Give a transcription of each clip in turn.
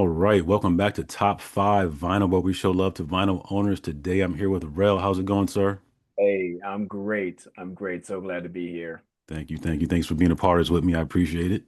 All right, welcome back to Top 5 Vinyl, where we show love to vinyl owners. Today I'm here with Rel. How's it going, sir? Hey, I'm great. I'm great. So glad to be here. Thank you, thank you. Thanks for being a part of this with me. I appreciate it.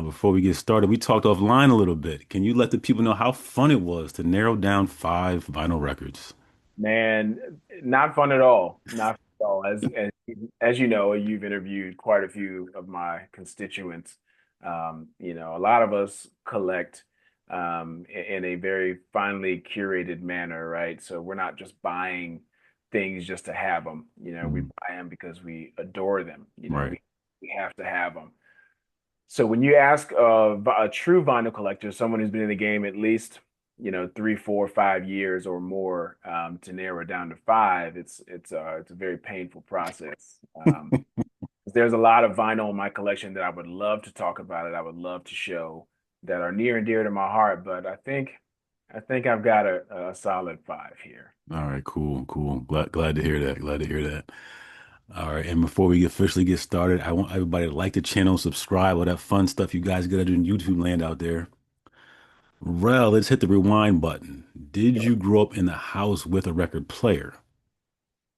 Before we get started, we talked offline a little bit. Can you let the people know how fun it was to narrow down 5 vinyl records? Man, not fun at all. Not fun at all. As you know, you've interviewed quite a few of my constituents. A lot of us collect in a very finely curated manner, right? So we're not just buying things just to have them. We Mm, buy them because we adore them. right. We have to have them. So when you ask a true vinyl collector, someone who's been in the game at least, 3, 4, 5 years or more, to narrow it down to five, it's a very painful process. There's a lot of vinyl in my collection that I would love to talk about it. I would love to show that are near and dear to my heart, but I think I've got a solid five here. All right, cool, cool. Glad to hear that. Glad to hear that. All right, and before we officially get started, I want everybody to like the channel, subscribe, all that fun stuff you guys get to do in YouTube land out there. Rel, let's hit the rewind button. Did you grow up in the house with a record player?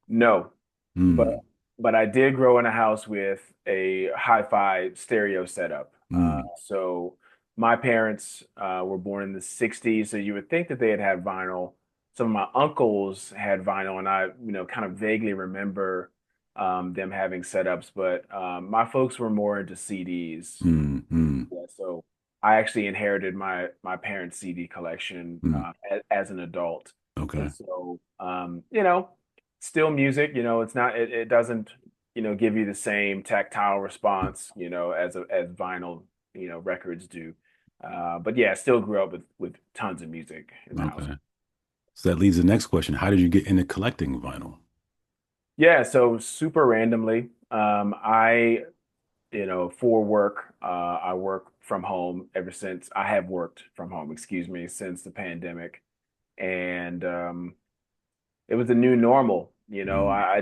No, but Hmm. but I did grow in a house with a hi-fi stereo setup. Hmm. So my parents were born in the 60s, so you would think that they had vinyl. Some of my uncles had vinyl, and I, kind of vaguely remember them having setups, but my folks were more into CDs. Hmm. Hmm. Yeah, so I actually inherited my parents' CD collection Hmm. as an adult, and Okay. so still music. It's not it doesn't give you the same tactile response as vinyl records do. But yeah, I still grew up with tons of music in the house. Okay. So that leads to the next question. How did you get into collecting vinyl? Yeah, so super randomly, I for work. I work from home ever since I have worked from home, excuse me, since the pandemic. And it was a new normal. Hmm. I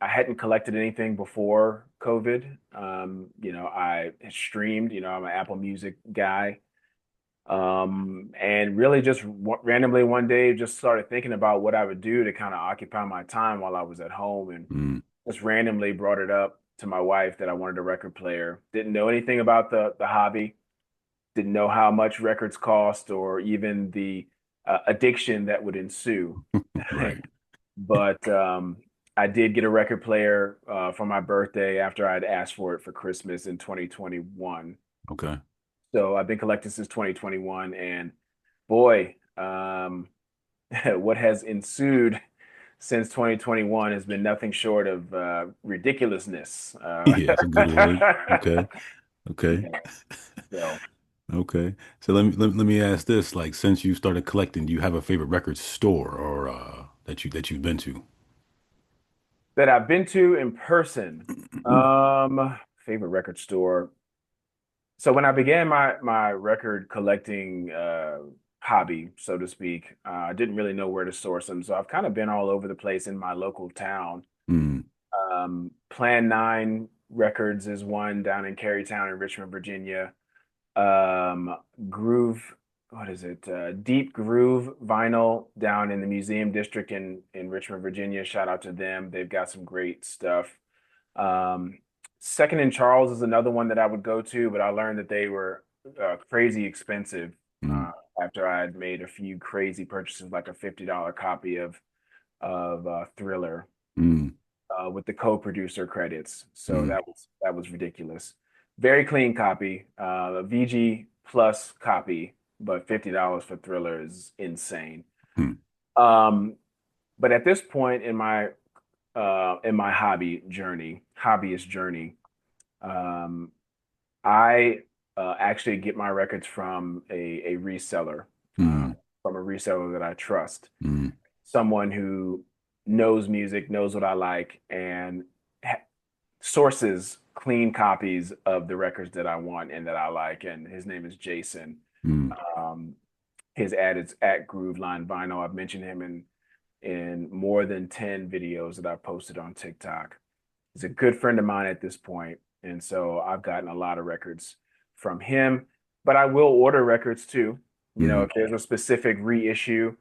hadn't collected anything before COVID. I streamed, I'm an Apple Music guy. And really just randomly one day just started thinking about what I would do to kind of occupy my time while I was at home, and Hmm. just randomly brought it up to my wife that I wanted a record player. Didn't know anything about the hobby, didn't know how much records cost or even the addiction that would ensue. Right. But I did get a record player for my birthday after I'd asked for it for Christmas in 2021. Okay. So I've been collecting since 2021, and boy, what has ensued since 2021 has been nothing short of ridiculousness. Yeah, that's a good word. Okay. Okay. Yeah, so Okay. So let me ask this. Like, since you started collecting, do you have a favorite record store or that you've been to? that I've been to in person. Favorite record store. So when I began my record collecting hobby, so to speak, I didn't really know where to source them. So I've kind of been all over the place in my local town. Hmm. Plan 9 Records is one down in Carytown in Richmond, Virginia. Um, Groove, what is it? Deep Groove Vinyl down in the Museum District in Richmond, Virginia. Shout out to them. They've got some great stuff. Um, Second and Charles is another one that I would go to, but I learned that they were crazy expensive Hmm. after I had made a few crazy purchases, like a $50 copy of Thriller Hmm. with the co-producer credits. So Hmm. that was ridiculous. Very clean copy, a VG plus copy, but $50 for Thriller is insane. Hmm. Um, but at this point in my hobbyist journey, um, I actually get my records from a reseller, uh, Hmm. from a reseller that I trust, Hmm. someone who knows music, knows what I like, and ha sources clean copies of the records that I want and that I like. And his name is Jason. Hmm. Um, his ad is at Grooveline Vinyl. I've mentioned him in more than 10 videos that I've posted on TikTok. He's a good friend of mine at this point, and so I've gotten a lot of records from him. But I will order records too. Mm, If there's a specific reissue,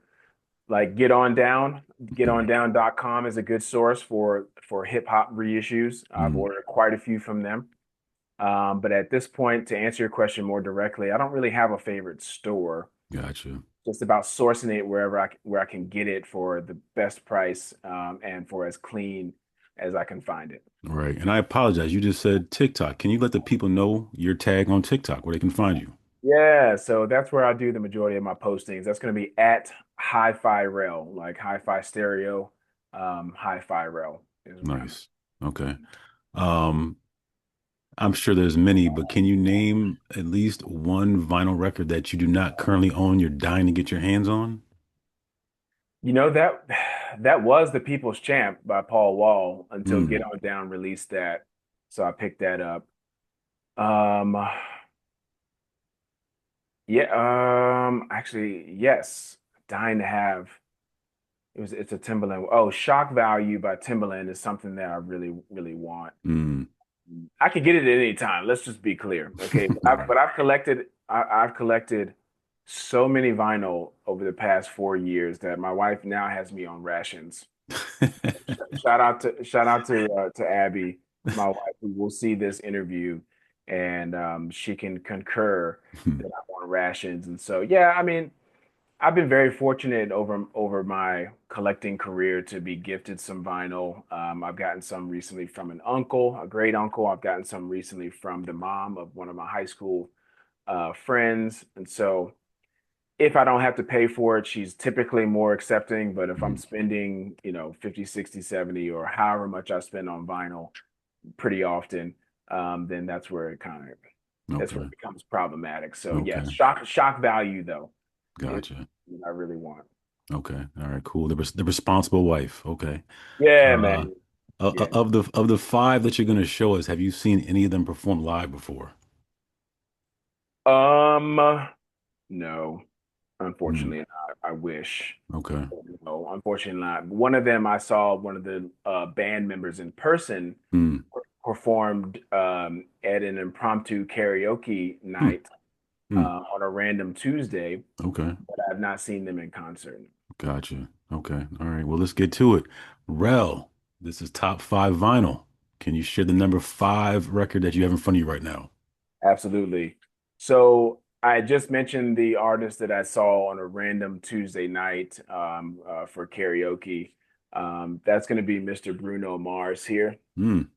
like getondown.com is a good source for hip hop reissues. I've mm, ordered quite a few from them. But at this point, to answer your question more directly, I don't really have a favorite store. gotcha. Just about sourcing it where I can get it for the best price, and for as clean as I can find it. Right. And I apologize. You just said TikTok. Can you let the people know your tag on TikTok where they can find you? Yeah, so that's where I do the majority of my postings. That's going to be at hi.fi.rell, like hi-fi stereo. Hi-fi.rell is where I'm at. Nice. Okay. Um, I'm sure there's many, but can you name at least one vinyl record that you do not currently own, you're dying to get your hands on? That was The People's Champ by Paul Wall until Get Mm, On Down released that. So I picked that up. Um, actually, yes. Dying to have it's a Timberland. Oh, Shock Value by Timberland is something that I really, really want. mm. I can get it at any time. Let's just be clear. Okay. Right. But I've collected so many vinyl over the past 4 years that my wife now has me on rations. Shout out to Abby, my wife, who will see this interview, and she can concur that I'm on rations. And so, yeah, I mean, I've been very fortunate over my collecting career to be gifted some vinyl. I've gotten some recently from an uncle, a great uncle. I've gotten some recently from the mom of one of my high school friends. And so, if I don't have to pay for it, she's typically more accepting. But if I'm Mm. spending, 50, 60, 70, or however much I spend on vinyl pretty often, then that's where Okay. it becomes problematic. So yes, Okay. shock value though is Gotcha. what I really want. Okay. All right. Cool. The responsible wife. Okay. Yeah, Uh, man. Yeah. of the five that you're going to show us, have you seen any of them perform live before? No, Mm, unfortunately not. I wish. okay. No, unfortunately not. One of them, I saw one of the band members in person Mm, performed at an impromptu karaoke mm, night mm. on a random Tuesday, Okay. but I've not seen them in concert. Gotcha. Okay. All right. Well, let's get to it. Rel, this is top five vinyl. Can you share the number five record that you have in front of you right now? Absolutely. So I just mentioned the artist that I saw on a random Tuesday night for karaoke. That's going to be Mr. Bruno Mars here. Mm,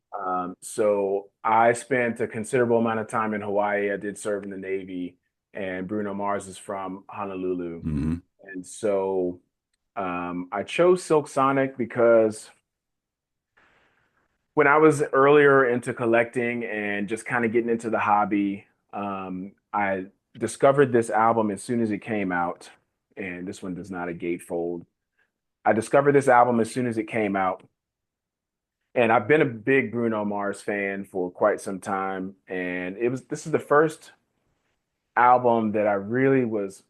So I spent a considerable amount of time in Hawaii. I did serve in the Navy, and Bruno Mars is from Honolulu. mm-hmm, And so I chose Silk Sonic because when I was earlier into collecting and just kind of getting into the hobby, I discovered this album as soon as it came out. And this one does not a gatefold. I discovered this album as soon as it came out. And I've been a big Bruno Mars fan for quite some time. And this is the first album that I really was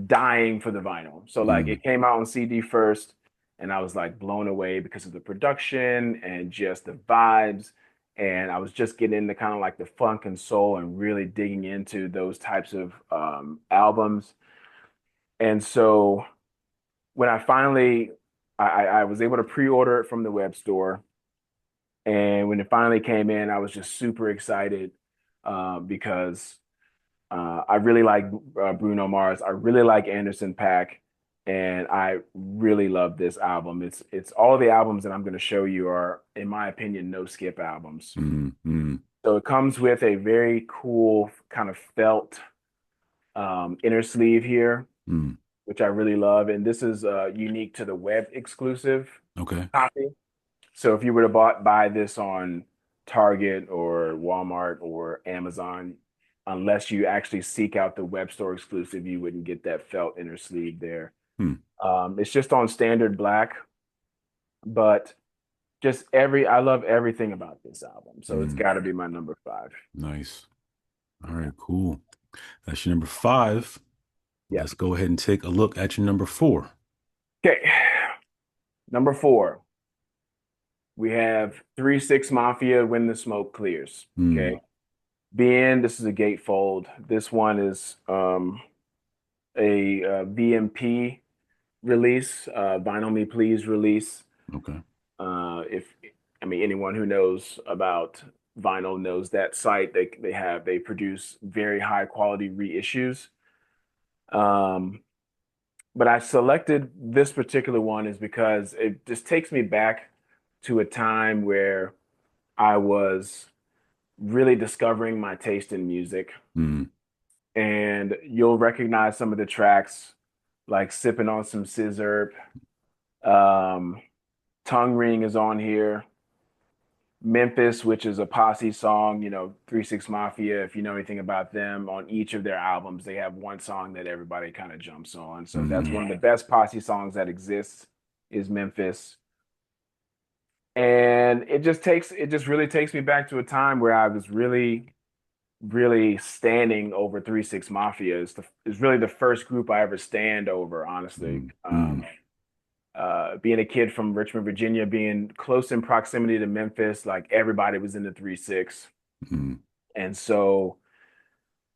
dying for the vinyl. So like mm, it came out on CD first, and I was like blown away because of the production and just the vibes. And I was just getting into kind of like the funk and soul and really digging into those types of albums. And so when I was able to pre-order it from the web store, and when it finally came in, I was just super excited because I really like Bruno Mars. I really like Anderson Paak, and I really love this album. It's all the albums that I'm going to show you are, in my opinion, no skip albums. mm, mm, So it comes with a very cool kind of felt inner sleeve here, mm. which I really love. And this is unique to the web exclusive Okay. copy. So if you were to buy this on Target or Walmart or Amazon, unless you actually seek out the web store exclusive, you wouldn't get that felt inner sleeve there. Hmm. It's just on standard black, but I love everything about this album. So it's Mm. got to be my number five. Nice. All right, cool. That's your number five. Yeah. Let's go ahead and take a look at your number four. Okay. Number four, we have 3 6 Mafia, When the Smoke Clears. Mm, Okay. This is a gatefold. This one is VMP release, Vinyl Me Please release. Okay. If I mean anyone who knows about vinyl knows that site. They produce very high quality reissues. Um, but I selected this particular one is because it just takes me back to a time where I was really discovering my taste in music. Mm, And you'll recognize some of the tracks like Sipping on Some Scissor. Um, Tongue Ring is on here. Memphis, which is a posse song, 3 6 Mafia, if you know anything about them, on each of their albums, they have one song that everybody kind of jumps on. So that's hmm one of the best posse songs that exists is Memphis. And it just really takes me back to a time where I was really, really standing over 3 6 Mafia. It's really the first group I ever stand over, honestly. mm, mm, Being a kid from Richmond, Virginia, being close in proximity to Memphis, like everybody was in the 3 6. mm, And so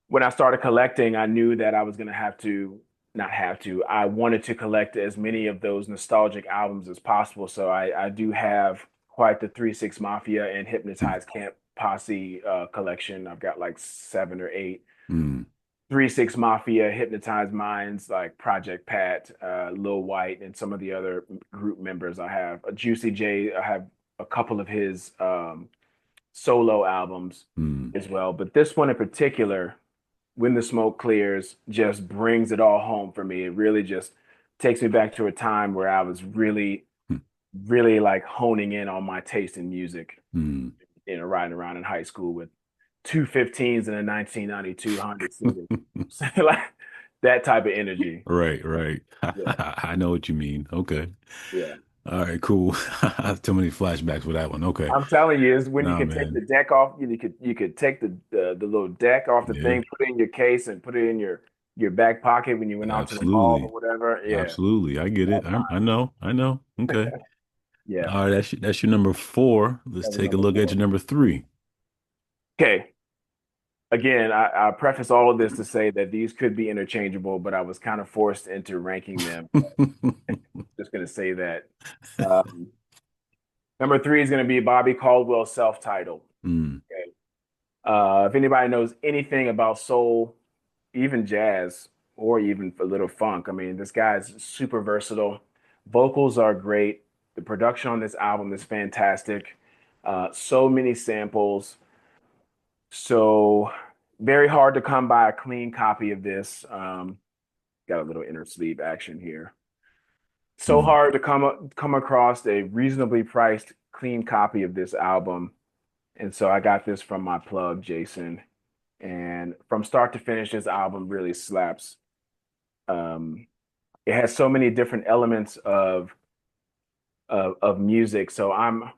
when I started collecting, I knew that I was going to not have to, I wanted to collect as many of those nostalgic albums as possible. So I do have quite the 3 6 Mafia and mm, Hypnotized Camp Posse collection. I've got like seven or eight. mm, 3 6 Mafia, Hypnotized Minds, like Project Pat, Lil White, and some of the other group members I have. Juicy J, I have a couple of his solo albums mm, as well. But this one in particular, When the Smoke Clears, just brings it all home for me. It really just takes me back to a time where I was really, mm, really like honing in on my taste in music, mm. riding around in high school with 215s and a 1992 Honda Civic. Like that type of energy. Right, right. Yeah, I know what you mean. Okay. yeah. All right, cool. I have too many flashbacks for that one. Okay. I'm telling you, is when you Nah, could take the man. deck off, you could take the little deck off the Yeah, thing, put it in your case, and put it in your back pocket when you went out to the mall or absolutely. whatever. Yeah, Absolutely. I get it. I know. I know. Okay. yeah. All right, that's your number four. Let's That was take a number look at four. your number three. Okay. Again, I preface all of this to say that these could be interchangeable, but I was kind of forced into ranking them. Just going to say that. Um, Number three is going to be Bobby Caldwell's self-titled. Mm, Okay. If anybody knows anything about soul, even jazz, or even a little funk, I mean, this guy's super versatile. Vocals are great. The production on this album is fantastic. So many samples. So very hard to come by a clean copy of this. Got a little inner sleeve action here. So mm, hard to come across a reasonably priced clean copy of this album. And so I got this from my plug, Jason. And from start to finish, this album really slaps. Um, it has so many different elements of music. So I'm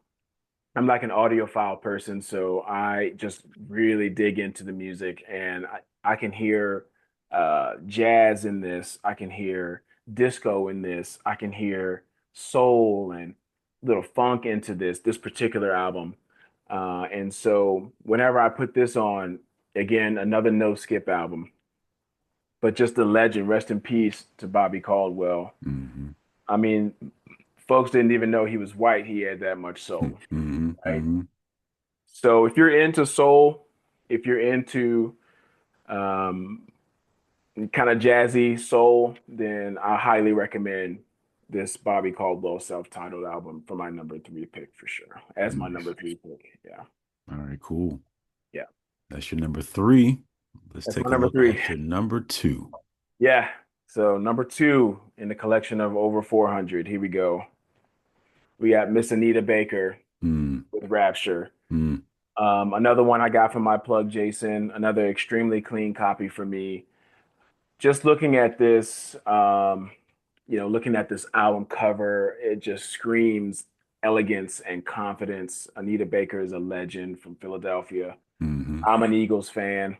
like an audiophile person, so I just really dig into the music, and I can hear jazz in this. I can hear disco in this. I can hear soul and little funk into this particular album. And so whenever I put this on, again, another no skip album, but just a legend. Rest in peace to Bobby Caldwell. mm, I mean, folks didn't even know he was white. He had that much mm, soul, mm, right? mm, So if you're into soul, if you're into um, kind of jazzy soul, then I highly recommend this Bobby Caldwell self-titled album for my number three pick for sure. As my mm. number three pick. Yeah. All right, cool. Yeah. That's your number three. Let's That's my take a number look three. at your number two. Yeah. So number two in the collection of over 400. Here we go. We got Miss Anita Baker Mm, with Rapture. mm, Another one I got from my plug, Jason. Another extremely clean copy for me. Just looking at this, looking at this album cover, it just screams elegance and confidence. Anita Baker is a legend from Philadelphia. mm, I'm an Eagles fan.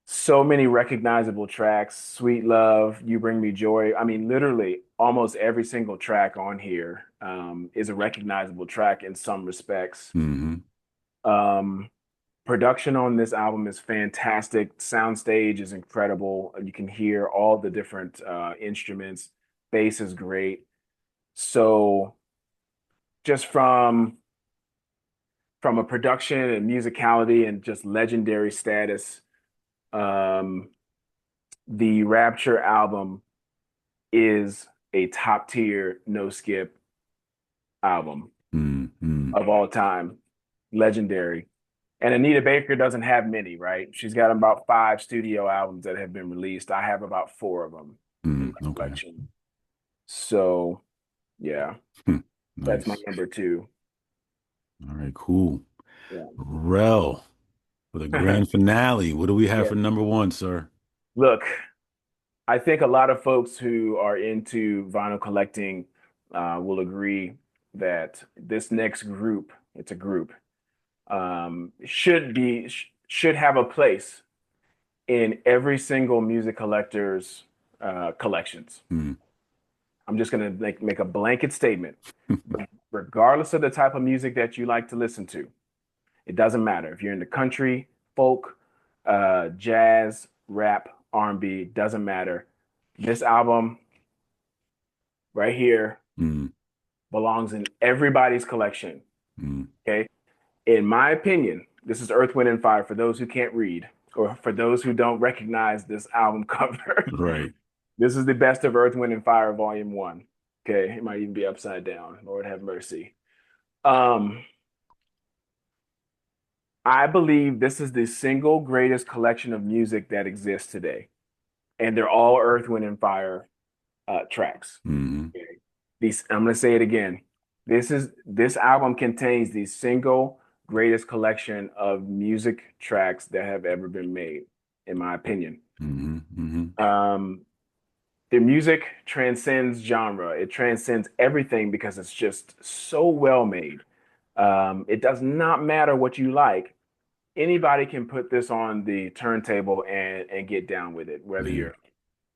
So many recognizable tracks. Sweet Love, You Bring Me Joy. I mean, literally almost every single track on here is a recognizable track in some respects. mm, Um, Production on this album is fantastic. Soundstage is incredible. You can hear all the different instruments. Bass is great. So just from a production and musicality and just legendary status, um, the Rapture album is a top tier, no skip album Mm-hmm. of all time. Legendary. And Anita Baker doesn't have many, right? She's got about five studio albums that have been released. I have about four of them in Mm, my okay. collection. So, yeah, Hmm. that's my Nice. number two. All right, cool. Yeah. Rel, for the grand finale, what do we have Yeah. for number one, sir? Look, I think a lot of folks who are into vinyl collecting will agree that this next group, it's a group, should have a place in every single music collector's collections. Mm, I'm just going to make a blanket statement. Regardless of the type of music that you like to listen to, it doesn't matter if you're into country, folk, jazz, rap, R&B, doesn't matter. This album right here mm, belongs in everybody's collection. mm. Okay. In my opinion, this is Earth, Wind, and Fire for those who can't read or for those who don't recognize this album cover. Right. This is the best of Earth, Wind, and Fire, Volume 1. Okay. It might even be upside down. Lord have mercy. Um, I believe this is the single greatest collection of music that exists today. And they're all Earth, Wind, and Fire tracks. Mm-hmm. Okay. I'm going to say it again. This album contains the single greatest collection of music tracks that have ever been made, in my opinion. Mm-hmm. Mm-hmm. Um, the music transcends genre. It transcends everything because it's just so well made. It does not matter what you like. Anybody can put this on the turntable and get down with it, whether Man.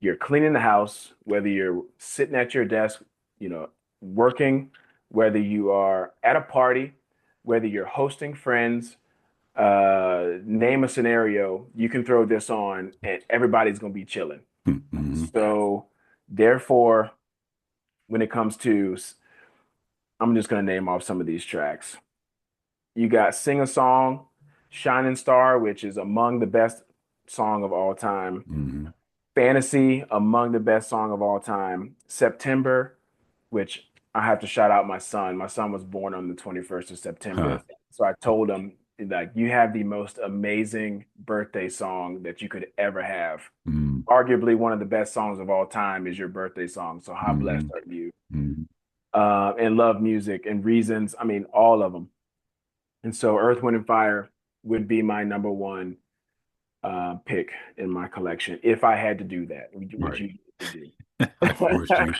you're cleaning the house, whether you're sitting at your desk, working, whether you are at a party, whether you're hosting friends, name a scenario, you can throw this on and everybody's going to be chilling. Mm-hmm. So, therefore, when it comes to, I'm just going to name off some of these tracks. You got Sing a Song, Shining Star, which is among the best song of all time. Mm-hmm. Fantasy, among the best song of all time. September, which I have to shout out my son. My son was born on the 21st of Huh. September. So I told him, like, you have the most amazing birthday song that you could ever have. Mm-hmm. Arguably one of the best songs of all time is your birthday song. So how blessed Mm-hmm. are you? Mm-hmm. And Love Music and Reasons. I mean, all of them. And so Earth, Wind, and Fire would be my number one pick in my collection if I had to do that, which Right. you do. I forced you.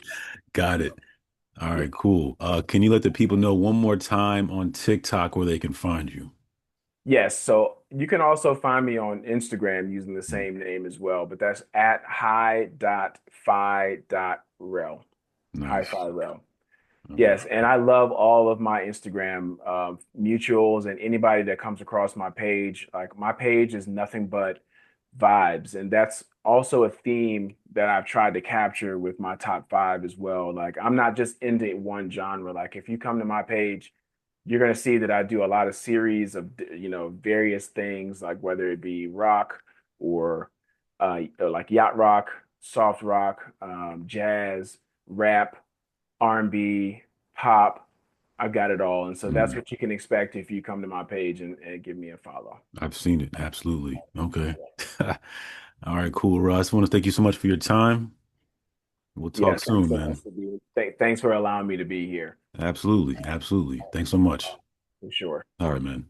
Got it. All Yeah. right, cool. Can you let the people know one more time on TikTok where they can find you? Yes, so you can also find me on Instagram using the Mm, same name as well, but that's at hi.fi.rell. nice. Hi.fi.rell. Okay. Yes, and I love all of my Instagram mutuals and anybody that comes across my page. Like my page is nothing but vibes, and that's also a theme that I've tried to capture with my top five as well. Like I'm not just into one genre. Like if you come to my page, you're going to see that I do a lot of series of various things, like whether it be rock or like yacht rock, soft rock, jazz, rap, R&B, pop. I've got it all, and so that's Mm, what you can expect if you come to my page and give me a follow. I've seen it. Absolutely. Okay. All right, cool, Ross. I want to thank you so much for your time. We'll talk Yes, thanks soon, so much man. for thanks for allowing me to be here Absolutely. Absolutely. Thanks so much. for sure. All right, man.